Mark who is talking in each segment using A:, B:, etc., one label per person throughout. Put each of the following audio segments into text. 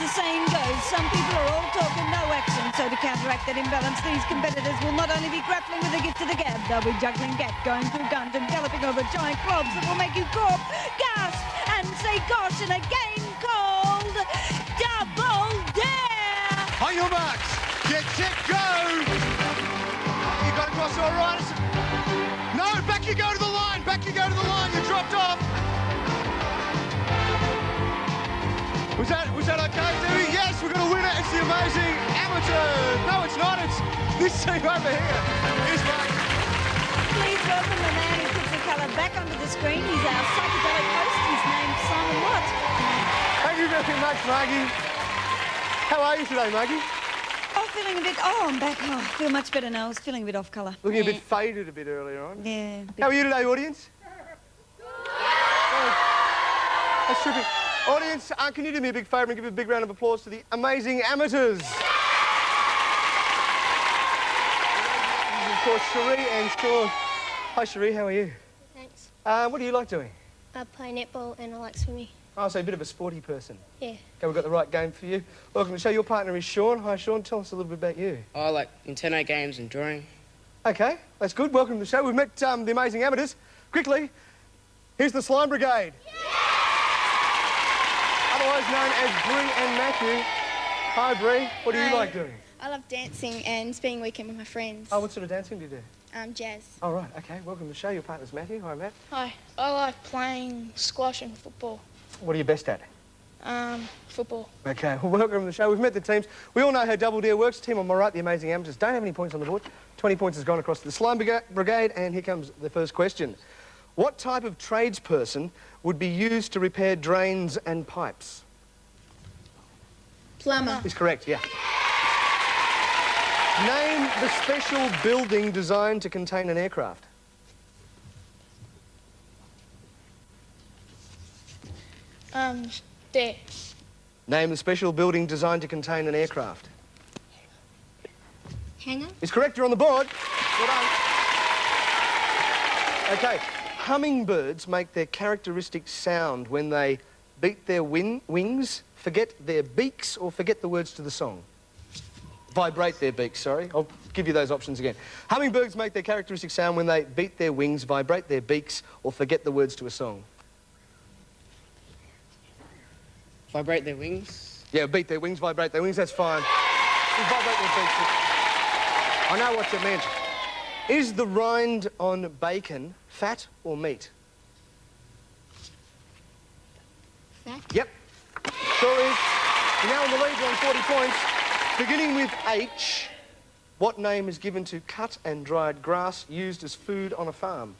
A: the saying goes, some people are all talk and no action. So to counteract that imbalance, these competitors will not only be grappling with a gift to the gab, they'll be juggling gat, going through guns and galloping over giant clogs that will make you cough, gasp, and say gosh in a game called Double Dare!
B: On your marks, get set, go! You got to cross all right. No, back you go to the line, back you go to the line, you dropped off. Was that okay, Debbie? Yes, we're going to win it. It's the amazing amateur. No, it's not. It's this team over here. Here's Margie.
A: Please welcome the man who puts the colour back onto the screen. He's our psychedelic host. His name's Simon Watt.
B: Thank you very much, Margie. How are you today, Margie?
A: Oh, feeling a bit... Oh, I'm back. Oh, I feel much better now. I was feeling a bit off colour.
B: Looking a bit faded a bit earlier on.
A: Yeah.
B: How are you today, audience? Oh, that's terrific. Audience, can you do me a big favour and give a big round of applause to the amazing amateurs? This is, of course, Sharee and Sean. Hi, Sharee, how are you?
C: Thanks.
B: What do you like doing?
C: I play netball and I like swimming.
B: Oh, so a bit of a sporty person.
C: Yeah.
B: Okay, we've got the right game for you. Welcome to the show. Your partner is Sean. Hi, Sean. Tell us a little bit about you.
D: I like Nintendo games and drawing.
B: Okay, that's good. Welcome to the show. We've met the amazing amateurs. Quickly, here's the Slime Brigade. Otherwise known as Bree and Matthew. Hi, Bree. What do you like doing?
E: I love dancing and spending weekend with my friends.
B: Oh, what sort of dancing do you do?
E: Jazz.
B: Oh, right. Okay, welcome to the show. Your partner's Matthew. Hi, Matt.
F: Hi, I like playing squash and football.
B: What are you best at?
F: Football.
B: Okay, well, welcome to the show. We've met the teams. We all know how Double Dare works. Team on my right, the amazing amateurs, don't have any points on the board. 20 points has gone across to the Slime Brigade, and here comes the first question. What type of tradesperson would be used to repair drains and pipes?
E: Plumber.
B: Is correct, yeah. Name the special building designed to contain an aircraft.
F: There.
B: Name the special building designed to contain an aircraft.
C: Hangar?
B: Is correct, you're on the board. Well done. Okay, hummingbirds make their characteristic sound when they beat their wings, forget their beaks, or forget the words to the song. Vibrate their beaks, sorry. I'll give you those options again. Hummingbirds make their characteristic sound when they beat their wings, vibrate their beaks, or forget the words to a song.
D: Vibrate their wings.
B: Yeah, beat their wings, vibrate their wings, that's fine. Vibrate their beaks. I know what you meant. Is the rind on bacon fat or meat?
C: Fat?
B: Yep. Sure is. You're now on the lead, you're on 40 points. Beginning with H, what name is given to cut and dried grass used as food on a farm?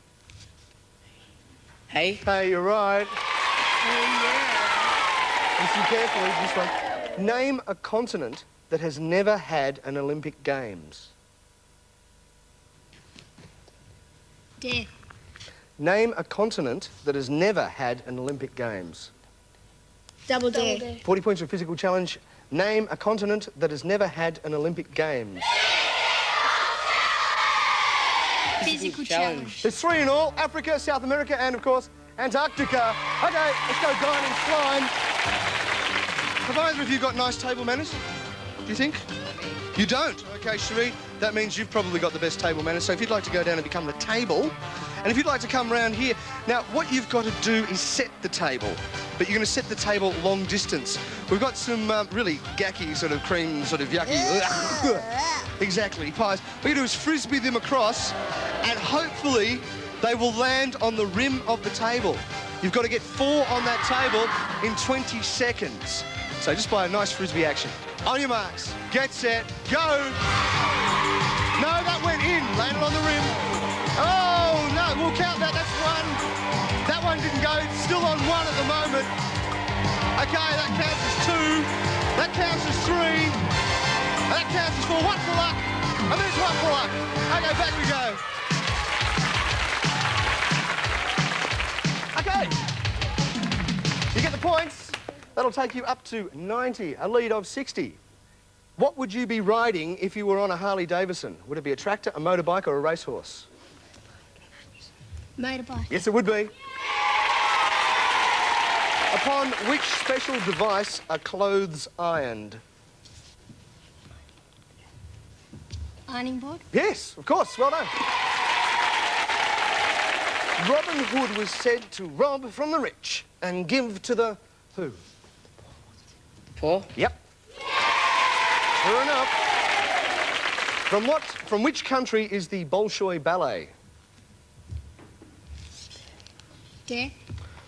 D: Hey.
B: Hey, you're right.
E: Oh, yeah.
B: Listen carefully, this one. Name a continent that has never had an Olympic Games.
C: Dare.
B: Name a continent that has never had an Olympic Games.
E: Double Dare.
B: 40 points for a physical challenge. Name a continent that has never had an Olympic Games.
C: Physical challenge.
B: There's 3 in all. Africa, South America, and, of course, Antarctica. OK, let's go dine in slime. Have either of you got nice table manners, do you think? You don't? OK, Sharee, that means you've probably got the best table manners. So if you'd like to go down and become the table, and if you'd like to come round here... Now, what you've got to do is set the table, but you're going to set the table long distance. We've got some really gacky, sort of cream, sort of yucky... exactly, pies. What you do is frisbee them across, and hopefully they will land on the rim of the table. You've got to get 4 on that table in 20 seconds. So just by a nice frisbee action. On your marks, get set, go! No, that went in, landed on the rim. Oh, no, we'll count that, that's 1. That one didn't go, it's still on 1 at the moment. OK, that counts as 2. That counts as 3. And that counts as 4. 1 for luck. And there's 1 for luck. OK, back we go. OK. You get the points. That'll take you up to 90, a lead of 60. What would you be riding if you were on a Harley Davidson? Would it be a tractor, a motorbike, or a racehorse?
C: Motorbike.
B: Yes, it would be. Upon which special device are clothes ironed?
C: Ironing board.
B: Yes, of course. Well done. Robin Hood was said to rob from the rich and give to the who?
D: Poor.
B: Yep. Sure enough. From which country is the Bolshoi Ballet?
C: Dare.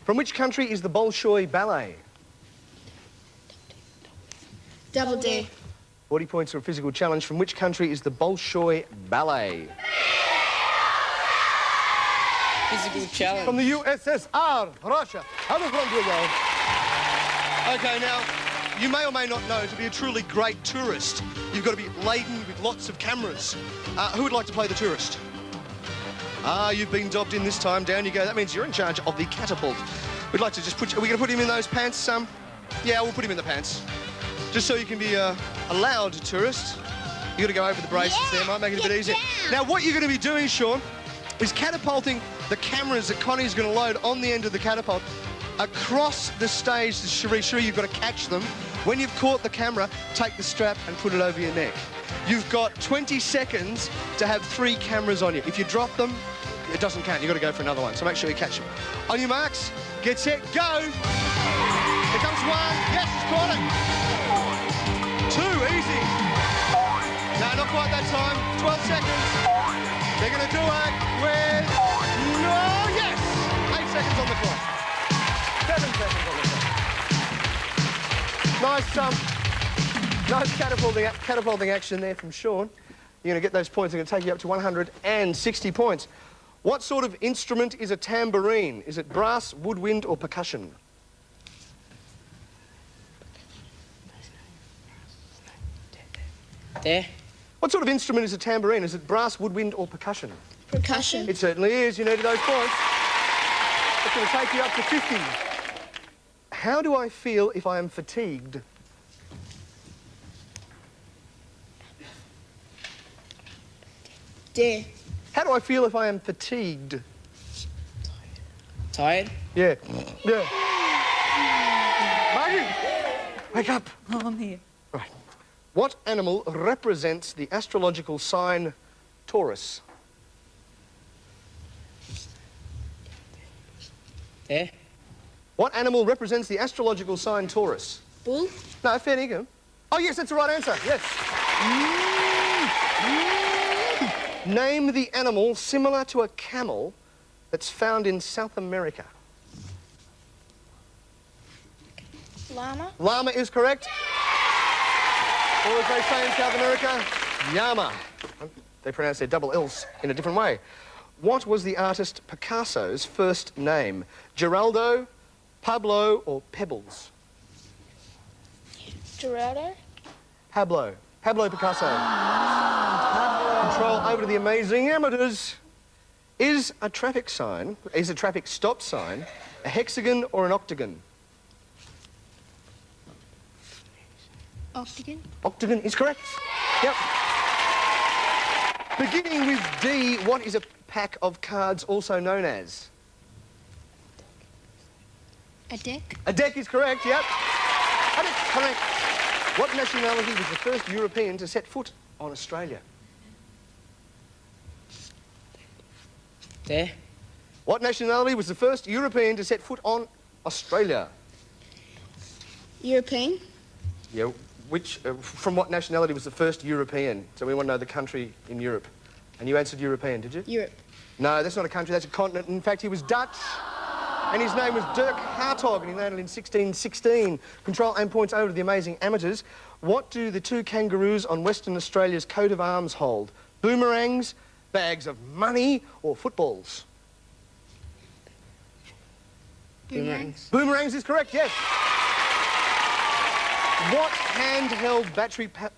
B: From which country is the Bolshoi Ballet?
E: Double Dare.
B: 40 points for a physical challenge. From which country is the Bolshoi Ballet?
D: Physical challenge.
B: From the USSR, Russia. Other front you go. Okay, now, you may or may not know, to be a truly great tourist, you've got to be laden with lots of cameras. Who would like to play the tourist? You've been dobbed in this time. Down you go. That means you're in charge of the catapult. We'd like to just put... Are we going to put him in those pants? Yeah, we'll put him in the pants. Just so you can be a loud tourist. You've got to go over the braces there. Might make it a bit easier. Now, what you're going to be doing, Sean, is catapulting the cameras that Connie's going to load on the end of the catapult across the stage to Sharee. Sharee, you've got to catch them. When you've caught the camera, take the strap and put it over your neck. You've got 20 seconds to have 3 cameras on you. If you drop them, it doesn't count. You've got to go for another one, so make sure you catch them. On your marks, get set, go! Here comes one. Yes, he's caught it. 2, easy. No, not quite that time. 12 seconds. They're going to do it with... No, yes! 8 seconds on the clock. 7 seconds on the clock. Nice catapulting action there from Sean. You're going to get those points. They're going to take you up to 160 points. What sort of instrument is a tambourine? Is it brass, woodwind, or percussion?
D: There.
B: What sort of instrument is a tambourine? Is it brass, woodwind, or percussion?
E: Percussion.
B: It certainly is. You needed those points. It's going to take you up to 50. How do I feel if I am fatigued?
E: Dare.
B: How do I feel if I am fatigued?
D: Tired.
B: Yeah. Yeah. Margie, wake up.
A: Oh, I'm here.
B: Right. What animal represents the astrological sign Taurus?
D: There.
B: What animal represents the astrological sign Taurus?
E: Bull.
B: No, fair dinkum. Oh, yes, that's the right answer. Yes. Name the animal similar to a camel that's found in South America.
F: Llama.
B: Llama is correct. Or as they say in South America, llama. They pronounce their double L's in a different way. What was the artist Picasso's first name? Geraldo, Pablo, or Pebbles?
F: Geraldo.
B: Pablo. Pablo Picasso. Control over to the amazing amateurs. Is a traffic stop sign a hexagon or an octagon?
C: Octagon.
B: Octagon is correct. Yep. Beginning with D, what is a pack of cards also known as?
C: A deck.
B: A deck is correct, yep. A deck, correct. What nationality was the first European to set foot on Australia?
D: There.
B: What nationality was the first European to set foot on Australia?
E: European.
B: Yeah, from what nationality was the first European? So we want to know the country in Europe. And you answered European, did you?
E: Europe.
B: No, that's not a country, that's a continent. In fact, he was Dutch. And his name was Dirk Hartog, and he landed in 1616. Control and points over to the amazing amateurs. What do the 2 kangaroos on Western Australia's coat of arms hold? Boomerangs, bags of money, or footballs?
D: Boomerangs.
B: Boomerangs is correct, yes. What handheld battery I've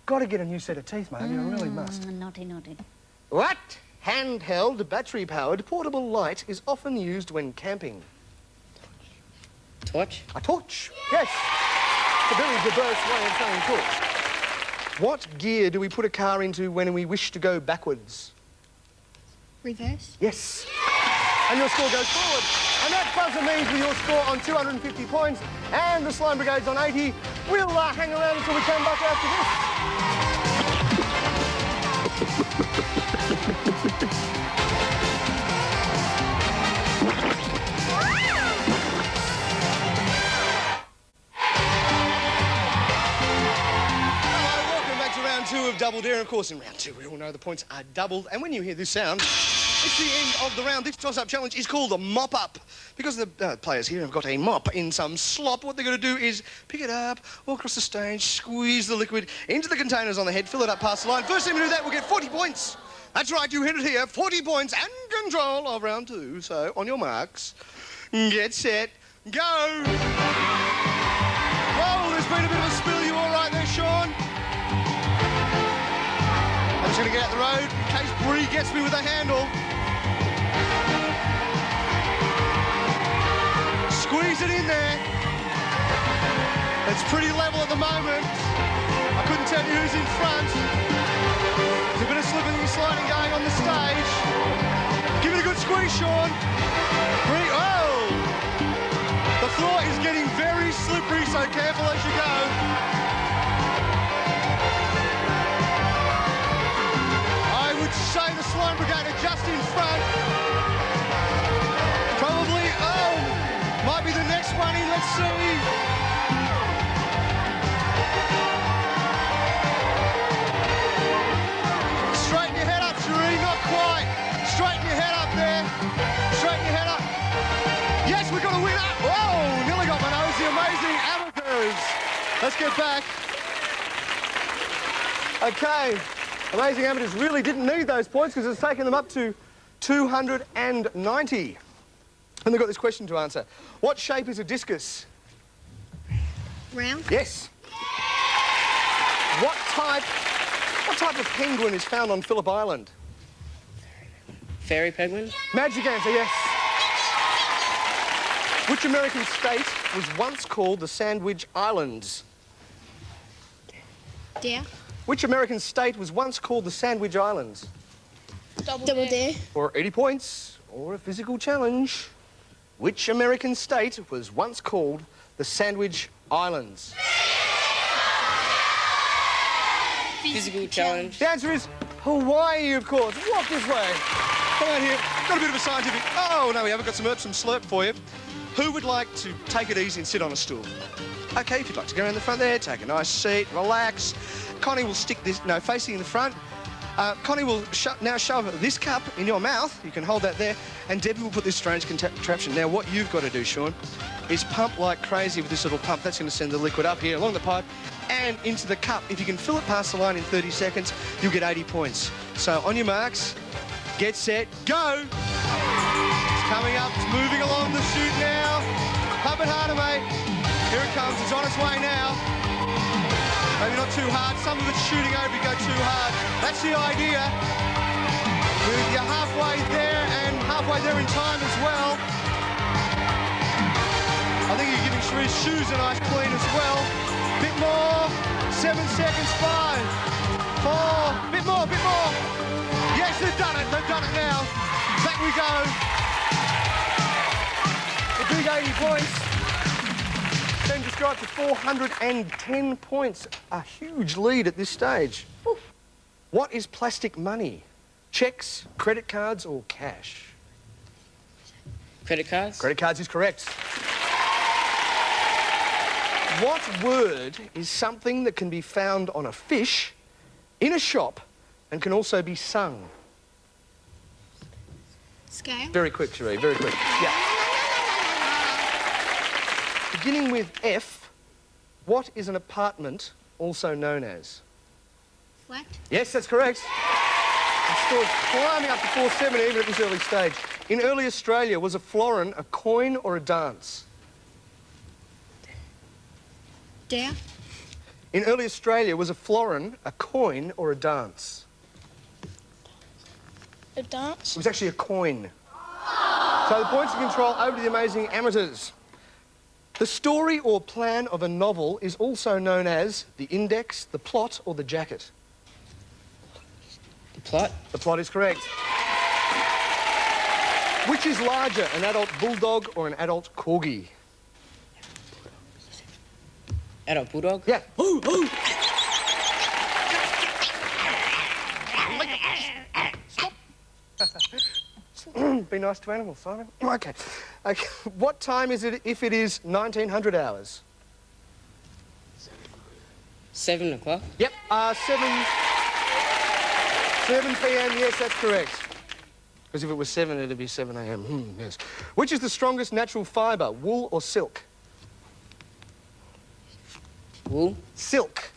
B: got to get a new set of teeth, mate. I really must.
A: Naughty, naughty.
B: What handheld battery-powered portable light is often used when camping?
D: Torch.
B: A torch, yes. It's a very diverse way of saying torch. What gear do we put a car into when we wish to go backwards?
C: Reverse.
B: Yes. And your score goes forward. And that buzzer means with your score on 250 points and the Slime Brigade's on 80, we'll hang around until we come back after this. Two of Double Dare, and of course in round two we all know the points are doubled, and when you hear this sound it's the end of the round. This toss-up challenge is called a mop-up because the players here have got a mop in some slop. What they're going to do is pick it up, walk across the stage, squeeze the liquid into the containers on the head, fill it up past the line. First time to do that will get 40 points. That's right, you heard it here, 40 points and control of round two. So on your marks, get set, go. Whoa, there's been a bit of a spill. You all right there, Sean? I'm just going to get out the road in case Bree gets me with a handle. Squeeze it in there. It's pretty level at the moment. I couldn't tell you who's in front. There's a bit of slipping and sliding going on the stage. Give it a good squeeze, Sean. Bree, oh! The floor is getting very slippery, so careful as you go. Say the Slime Brigade are just in front. Probably, might be the next one in, let's see. Straighten your head up, Sharee, not quite. Straighten your head up there. Straighten your head up. Yes, we've got a winner. Whoa, nearly got my nose, the amazing amateurs. Let's get back. Okay. Amazing Amateurs really didn't need those points because it's taken them up to 290. And they've got this question to answer. What shape is a discus?
C: Round?
B: Yes. What type of penguin is found on Phillip Island?
D: Fairy penguin?
B: Magic answer, yes. Which American state was once called the Sandwich Islands?
C: Dare?
B: Which American state was once called the Sandwich Islands?
F: Double
E: Dare.
B: For 80 points, or a physical challenge. Which American state was once called the Sandwich Islands?
D: Physical challenge.
B: The answer is Hawaii, of course. Walk this way. Come out here. Got a bit of a scientific... Oh, no, we haven't got some slurp for you. Who would like to take it easy and sit on a stool? OK, if you'd like to go around the front there, take a nice seat, relax. Connie will stick this, facing in the front. Connie will now shove this cup in your mouth. You can hold that there. And Debbie will put this strange contraption. Now, what you've got to do, Sean, is pump like crazy with this little pump. That's going to send the liquid up here along the pipe and into the cup. If you can fill it past the line in 30 seconds, you'll get 80 points. So, on your marks, get set, go! It's coming up. It's moving along the chute now. Pump it harder, mate. Here it comes. It's on its way now. Maybe not too hard. Some of it's shooting over, you go too hard. That's the idea. You're halfway there and halfway there in time as well. I think you're giving Sharee's shoes a nice clean as well. Bit more. 7 seconds, 5, 4. Bit more, bit more. Yes, they've done it. They've done it now. Back we go. The big 80 points. Then just go up to 410 points. A huge lead at this stage. Oof. What is plastic money? Cheques, credit cards, or cash?
D: Credit cards?
B: Credit cards is correct. What word is something that can be found on a fish, in a shop, and can also be sung?
C: Scale?
B: Very quick, Sharee, very quick. Yeah. Beginning with F, what is an apartment also known as?
C: Flat?
B: Yes, that's correct. The score's climbing up to 470 even at this early stage. In early Australia, was a florin a coin or a dance?
C: Dare?
B: In early Australia, was a florin a coin or a dance?
F: A dance?
B: It was actually a coin. So the points of control over to the amazing amateurs. The story or plan of a novel is also known as the index, the plot, or the jacket.
D: The plot?
B: The plot is correct. Which is larger, an adult bulldog or an adult corgi?
D: Adult bulldog?
B: Yeah. Ooh, ooh. Stop. Be nice to animals, Simon. Okay. Okay. What time is it if it is 1900 hours?
D: 7 o'clock?
B: Yep. 7 p.m. Yes, that's correct. Because if it was 7, it'd be 7 a.m. Yes. Which is the strongest natural fibre, wool or silk?
D: Wool?
B: Silk.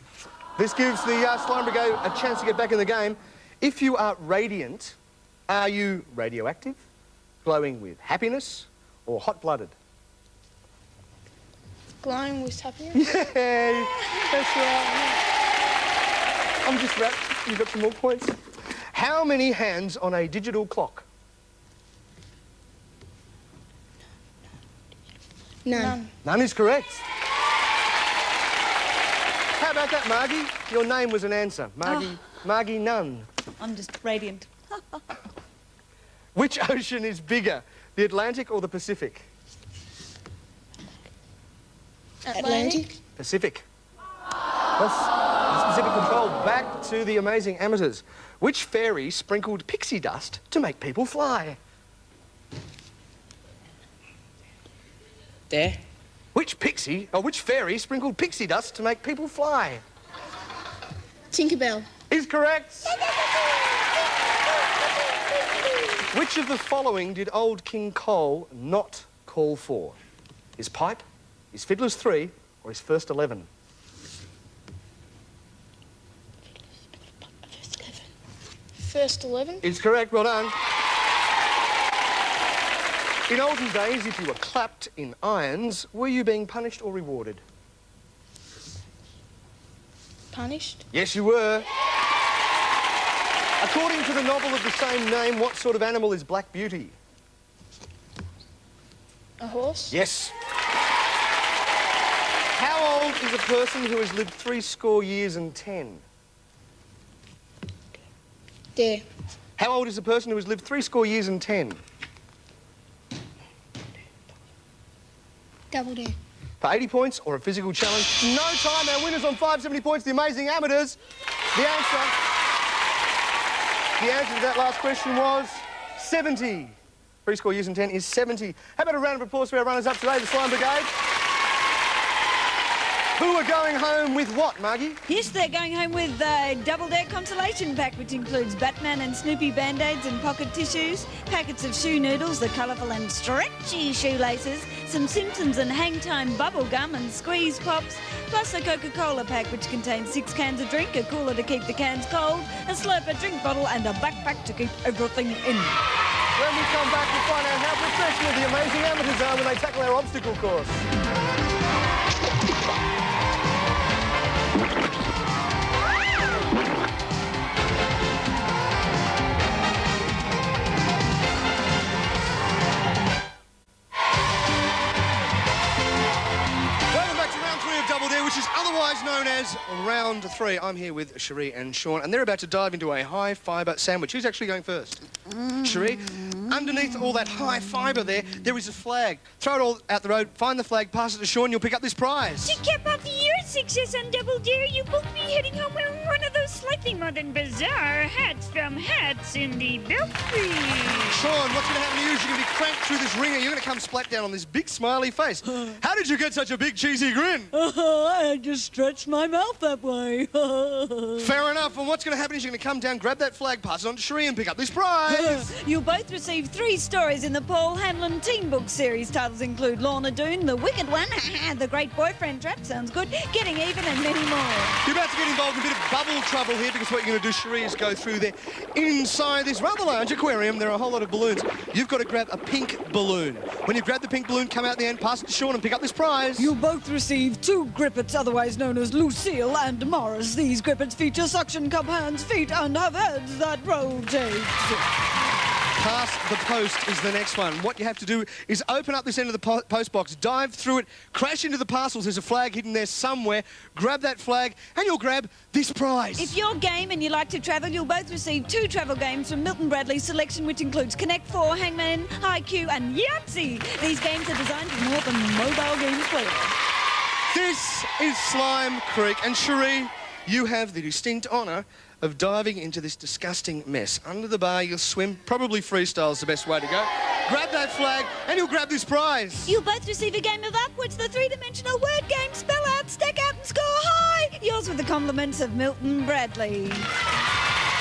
B: This gives the Slime Brigade a chance to get back in the game. If you are radiant, are you radioactive, glowing with happiness, or hot-blooded?
F: Glowing with happiness.
B: Yeah, that's right. I'm just wrapped. You've got some more points. How many hands on a digital clock?
E: None.
B: None is correct. How about that, Margie? Your name was an answer. Margie Nunn.
A: I'm just radiant.
B: Which ocean is bigger, the Atlantic or the Pacific?
F: Atlantic.
B: Pacific. Pacific control. Back to the amazing amateurs. Which fairy sprinkled pixie dust to make people fly?
D: There?
B: Which fairy sprinkled pixie dust to make people fly?
E: Tinkerbell.
B: Is correct. Which of the following did old King Cole not call for? His pipe, his Fiddler's Three, or his first 11?
F: First 11.
B: It's correct, well done. In olden days, if you were clapped in irons, were you being punished or rewarded?
F: Punished.
B: Yes, you were. According to the novel of the same name, what sort of animal is Black Beauty?
F: A horse.
B: Yes. How old is a person who has lived 70 years and 10?
E: Dare.
B: How old is a person who has lived 70 years and 10?
E: Double Dare.
B: For 80 points or a physical challenge? No time. Our winners on 570 points, the amazing amateurs. The answer to that last question was 70. 70 years and 10 is 70. How about a round of applause for our runners-up today, the Slime Brigade? Who are going home with what, Margie?
A: Yes, they're going home with the Double Dare consolation pack, which includes Batman and Snoopy Band-Aids and pocket tissues, packets of shoe noodles, the colourful and stretchy shoelaces, some Simpsons and Hang Time bubble gum and squeeze pops, plus a Coca-Cola pack, which contains 6 cans of drink, a cooler to keep the cans cold, a Slurper drink bottle and a backpack to keep everything in.
B: When we come back, we'll find out how professional the amazing amateurs are when they tackle our obstacle course. Which is otherwise known as round 3. I'm here with Sharee and Sean, and they're about to dive into a high-fibre sandwich. Who's actually going first? Sharee? Underneath all that high fibre there is a flag. Throw it all out the road, find the flag, pass it to Sean, you'll pick up this prize.
G: To cap off your success on Double Dare, you will be heading home wearing one of those slightly more than bizarre hats from Hats in the Belfry.
B: Sean, what's going to happen to you is you're going to be cranked through this ringer. You're going to come splat down on this big smiley face. How did you get such a big cheesy grin?
A: I just stretched my mouth that way.
B: Fair enough. And what's going to happen is you're going to come down, grab that flag, pass it on to Sharee and pick up this prize.
A: You'll both receive 3 stories in the Paul Hanlon Teen Book series. Titles include Lorna Doone, The Wicked One, The Great Boyfriend Trap, sounds good, Getting Even and many more.
B: You're about to get involved in a bit of bubble trouble here because what you're going to do, Sharee, is go through there. Inside this rather large aquarium, there are a whole lot of balloons. You've got to grab a pink balloon. When you grab the pink balloon, come out the end, pass it to Sean and pick up this prize.
A: You'll both receive 2 grippets, otherwise known as Lucille and Morris. These grippets feature suction cup hands, feet and have heads that rotate.
B: Pass the post is the next one. What you have to do is open up this end of the post box, dive through it, crash into the parcels. There's a flag hidden there somewhere. Grab that flag and you'll grab this prize.
A: If you're game and you like to travel, you'll both receive 2 travel games from Milton Bradley's selection, which includes Connect 4, Hangman, IQ and Yahtzee. These games are designed for more than mobile games player.
B: This is Slime Creek, and Sharee, you have the distinct honour of diving into this disgusting mess. Under the bar, you'll swim. Probably freestyle is the best way to go. Grab that flag, and you'll grab this prize.
A: You'll both receive a game of Upwards, the 3-dimensional word game. Spell out, stack out, and score high. Yours with the compliments of Milton Bradley.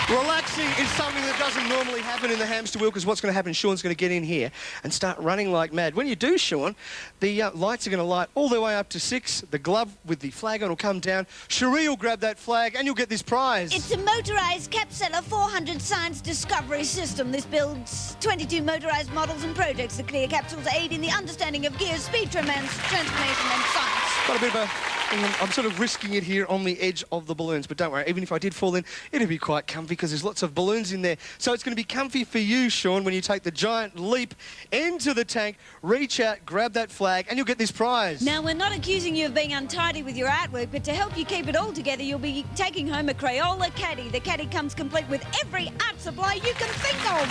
B: Relaxing is something that doesn't normally happen in the hamster wheel, because what's going to happen, Sean's going to get in here and start running like mad. When you do, Sean, the lights are going to light all the way up to 6. The glove with the flag on will come down. Sharee will grab that flag and you'll get this prize.
A: It's a motorised Capsella 400 science discovery system. This builds 22 motorised models and projects. The clear capsules aid in the understanding of gears, speed, transformation and science.
B: Got a bit of a... I'm sort of risking it here on the edge of the balloons, but don't worry, even if I did fall in, it'd be quite comfy because there's lots of balloons in there. So it's going to be comfy for you, Sean, when you take the giant leap into the tank, reach out, grab that flag, and you'll get this prize.
A: Now, we're not accusing you of being untidy with your artwork, but to help you keep it all together, you'll be taking home a Crayola caddy. The caddy comes complete with every art supply you can think of.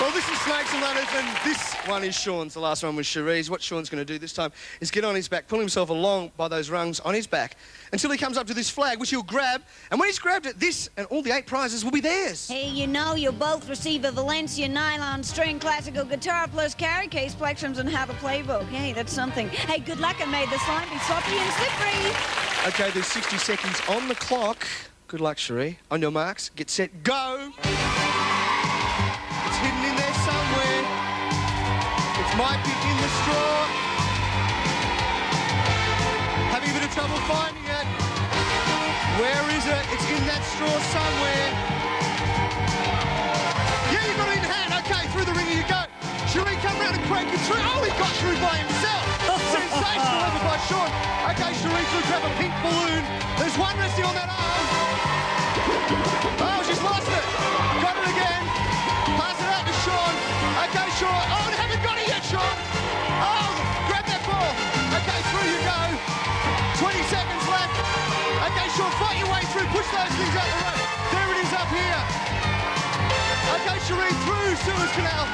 B: Well, this is Snakes and Ladders, and this one is Sean's. The last one was Sharee's. What Sean's going to do this time is get on his back, pull himself along by those rungs on his back until he comes up to this flag, which he'll grab. And when he's grabbed it, this and all the 8 prizes will be theirs.
A: Hey, you know, you'll both receive a Valencia nylon string classical guitar plus carry case, plectrums, and how to playbook. Hey, that's something. Hey, good luck, and may the slime be sloppy and slippery.
B: OK, there's 60 seconds on the clock. Good luck, Sharee. On your marks, get set, go. It's hidden in there somewhere. It might be in the straw. Having a bit of trouble finding it. Where is it? It's in that straw somewhere. Yeah, you got it in hand. OK, through the ringer you go. Sharee, come round and crank it through. Oh, he got through by himself. Sensational effort by Sean. OK, Sharee, through, grab a pink balloon. There's one resting on that arm. Oh, she's lost it. Got it again. Pass it out to Sean. OK, Sean. Oh, they haven't got it yet, Sean. Oh, grab that ball. OK, through you go. 20 seconds left. OK, Sean, fight your way through. Push those things out the road. There it is up here. OK, Sharee, through Suez Canal.